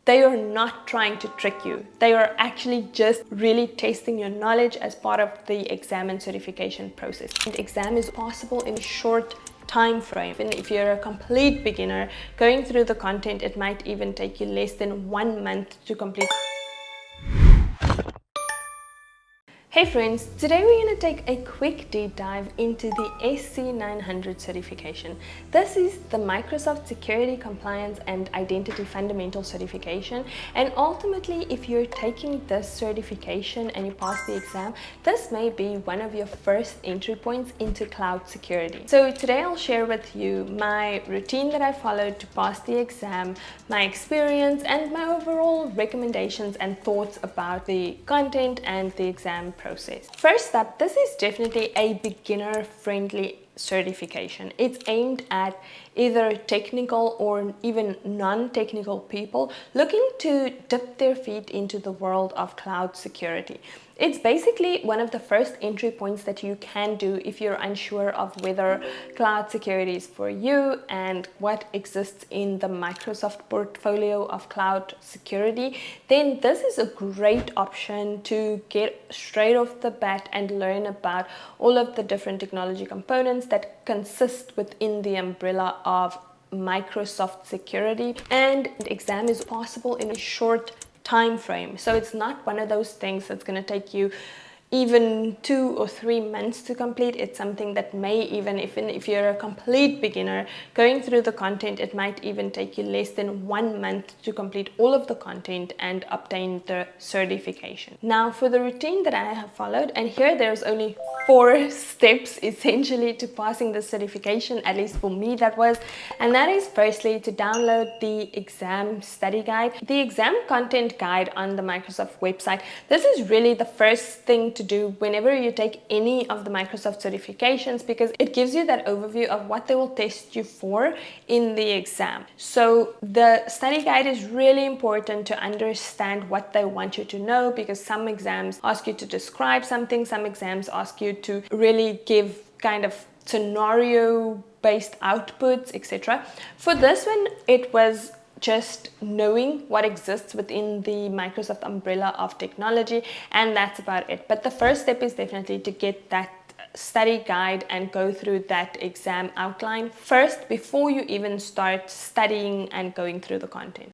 they are not trying to trick you. They are actually just really testing your knowledge as part of the exam and certification process. The exam is possible in a short time frame. And if you're a complete beginner going through the content, it might even take you less than 1 month to complete. Hey friends, today we're going to take a quick deep dive into the SC-900 certification. This is the Microsoft Security Compliance and Identity Fundamental certification, and ultimately if you're taking this certification and you pass the exam, this may be one of your first entry points into cloud security. So today I'll share with you my routine that I followed to pass the exam, my experience, and my overall recommendations and thoughts about the content and the exam process. First up, this is definitely a beginner-friendly certification. It's aimed at either technical or even non-technical people looking to dip their feet into the world of cloud security. It's basically one of the first entry points that you can do if you're unsure of whether cloud security is for you and what exists in the Microsoft portfolio of cloud security. Then this is a great option to get straight off the bat and learn about all of the different technology components that consist within the umbrella of Microsoft security. And the exam is possible in a short time frame, so it's not one of those things that's going to take you even 2 or 3 months to complete. It's something that may even if you're a complete beginner going through the content, it might even take you less than 1 month to complete all of the content and obtain the certification. Now for the routine that I have followed, and here there's only 4 steps essentially to passing the certification, at least for me that was, and that is firstly to download the exam study guide, the exam content guide on the Microsoft website. This is really the first thing to do whenever you take any of the Microsoft certifications, because it gives you that overview of what they will test you for in the exam. So the study guide is really important to understand what they want you to know, because some exams ask you to describe something, some exams ask you to really give kind of scenario based outputs, etc. For this one, it was just knowing what exists within the Microsoft umbrella of technology, and that's about it. But the first step is definitely to get that study guide and go through that exam outline first before you even start studying and going through the content.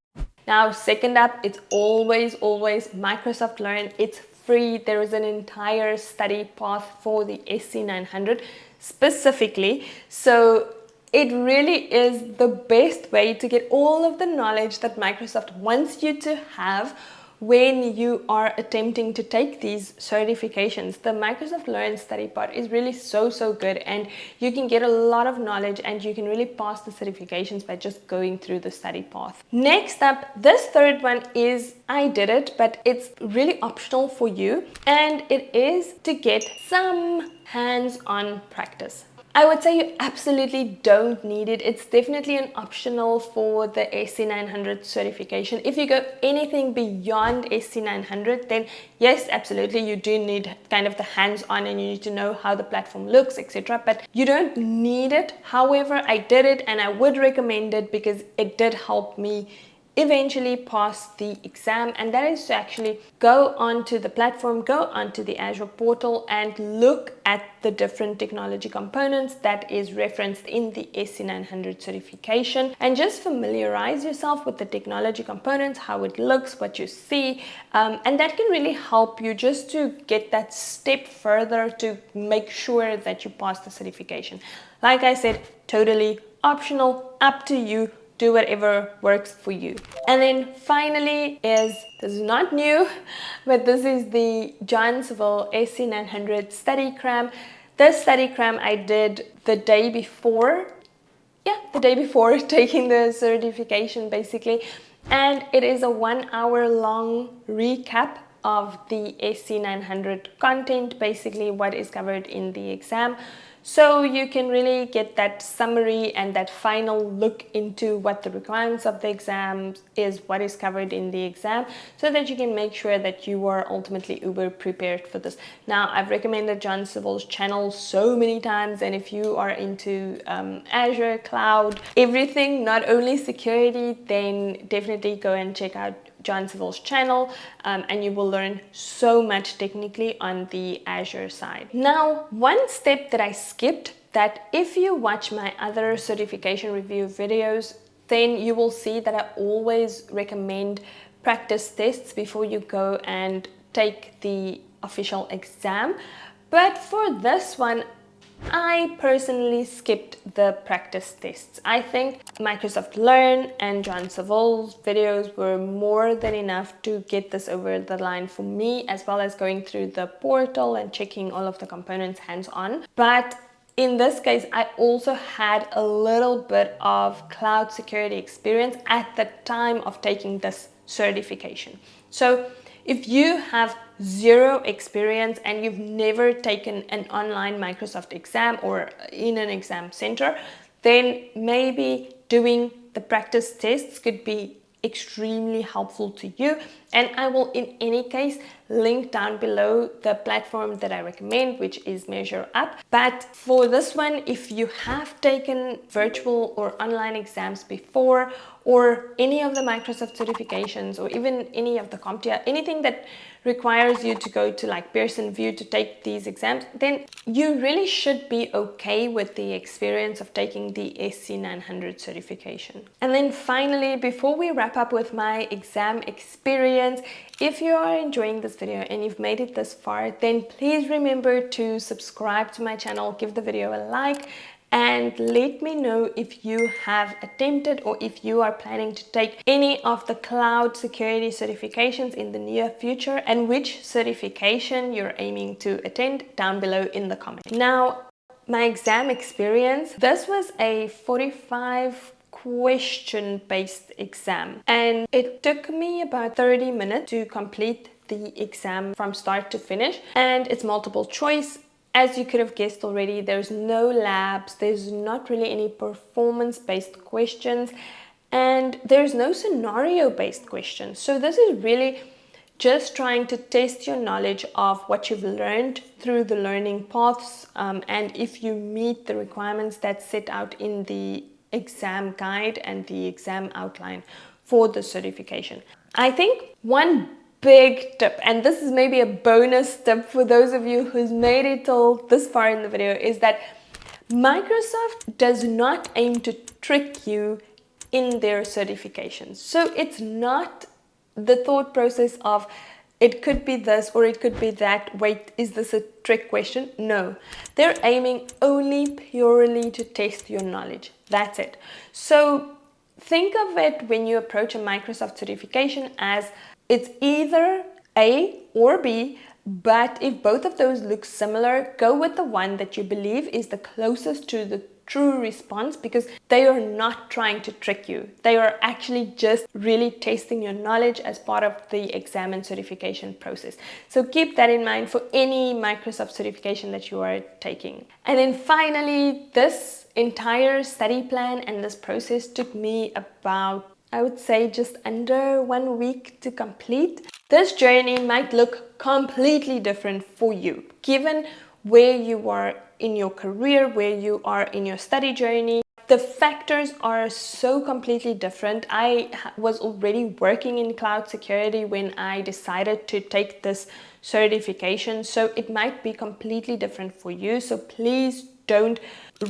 Now, second up, it's always Microsoft Learn. It's free. There is an entire study path for the SC-900 specifically. So it really is the best way to get all of the knowledge that Microsoft wants you to have when you are attempting to take these certifications. The Microsoft Learn study part is really so good, and you can get a lot of knowledge and you can really pass the certifications by just going through the study path. Next up, this third one is, I did it, but it's really optional for you, and it is to get some hands-on practice. I would say you absolutely don't need it. It's definitely an optional for the SC-900 certification. If you go anything beyond SC-900, then yes, absolutely, you do need kind of the hands-on and you need to know how the platform looks, etc. But you don't need it. However, I did it and I would recommend it because it did help me eventually pass the exam, and that is to actually go onto the platform, go onto the Azure portal and look at the different technology components that is referenced in the SC-900 certification, and just familiarize yourself with the technology components, how it looks, what you see, and that can really help you just to get that step further to make sure that you pass the certification. Like I said, totally optional, up to you. Do whatever works for you. And then finally this is not new, but this is the Savill SC-900 study cram. This study cram I did the day before taking the certification basically, and it is a 1 hour long recap of the SC-900 content, basically what is covered in the exam. So you can really get that summary and that final look into what the requirements of the exam is, what is covered in the exam, so that you can make sure that you are ultimately uber prepared for this. Now, I've recommended John Savill's channel so many times, and if you are into Azure, cloud, everything, not only security, then definitely go and check out John Savill's channel, and you will learn so much technically on the Azure side. Now, one step that I skipped, that if you watch my other certification review videos, then you will see that I always recommend practice tests before you go and take the official exam. But for this one, I personally skipped the practice tests. I think Microsoft Learn and John Savill's videos were more than enough to get this over the line for me, as well as going through the portal and checking all of the components hands-on. But in this case, I also had a little bit of cloud security experience at the time of taking this certification. So if you have zero experience and you've never taken an online Microsoft exam or in an exam center, then maybe doing the practice tests could be extremely helpful to you. And I will in any case link down below the platform that I recommend, which is Measure Up. But for this one, if you have taken virtual or online exams before, or any of the Microsoft certifications, or even any of the CompTIA, anything that requires you to go to like Pearson VUE to take these exams, then you really should be okay with the experience of taking the SC-900 certification. And then finally, before we wrap up with my exam experience, if you are enjoying this video and you've made it this far, then please remember to subscribe to my channel, give the video a like, and let me know if you have attempted or if you are planning to take any of the cloud security certifications in the near future, and which certification you're aiming to attend down below in the comments. Now, my exam experience, this was a 45 question based exam, and it took me about 30 minutes to complete the exam from start to finish, and it's multiple choice. As you could have guessed already, there's no labs, there's not really any performance-based questions, and there's no scenario-based questions. So this is really just trying to test your knowledge of what you've learned through the learning paths, and if you meet the requirements that's set out in the exam guide and the exam outline for the certification. I think one big tip, and this is maybe a bonus tip for those of you who's made it till this far in the video, is that Microsoft does not aim to trick you in their certifications. So it's not the thought process of it could be this or it could be that, wait, is this a trick question? No, they're aiming only purely to test your knowledge. That's it. So think of it when you approach a Microsoft certification as it's either A or B, but if both of those look similar, go with the one that you believe is the closest to the true response, because they are not trying to trick you. They are actually just really testing your knowledge as part of the exam and certification process. So keep that in mind for any Microsoft certification that you are taking. And then finally, this entire study plan and this process took me about, I would say, just under 1 week to complete. This journey might look completely different for you, given where you are in your career, where you are in your study journey. The factors are so completely different. I was already working in cloud security when I decided to take this certification, so it might be completely different for you. So please don't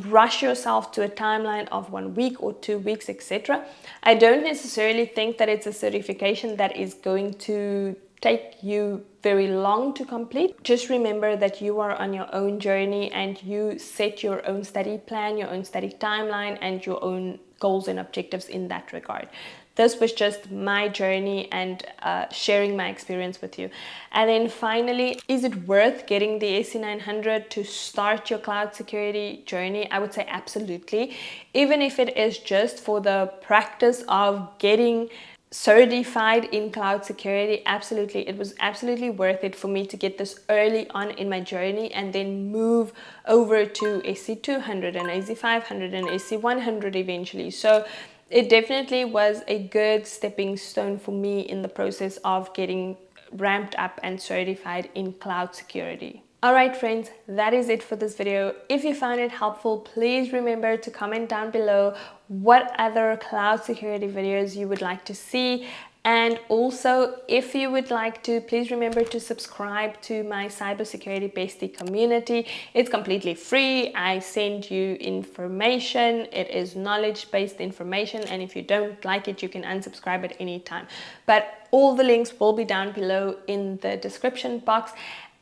rush yourself to a timeline of 1 week or 2 weeks, etc. I don't necessarily think that it's a certification that is going to take you very long to complete. Just remember that you are on your own journey and you set your own study plan, your own study timeline, and your own goals and objectives in that regard. This was just my journey and sharing my experience with you. And then finally, is it worth getting the SC-900 to start your cloud security journey? I would say absolutely. Even if it is just for the practice of getting certified in cloud security. Absolutely, it was absolutely worth it for me to get this early on in my journey and then move over to SC-200 and SC-500 and SC-100 eventually. So it definitely was a good stepping stone for me in the process of getting ramped up and certified in cloud security. Alright friends, that is it for this video. If you found it helpful, please remember to comment down below what other cloud security videos you would like to see. And also, if you would like to, please remember to subscribe to my cybersecurity bestie community. It's completely free. I send you information. It is knowledge-based information, and if you don't like it, you can unsubscribe at any time. But all the links will be down below in the description box.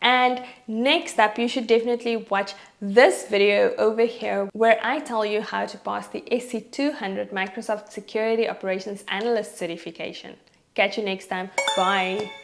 And next up, you should definitely watch this video over here where I tell you how to pass the SC-200 Microsoft Security Operations Analyst certification. Catch you next time. Bye.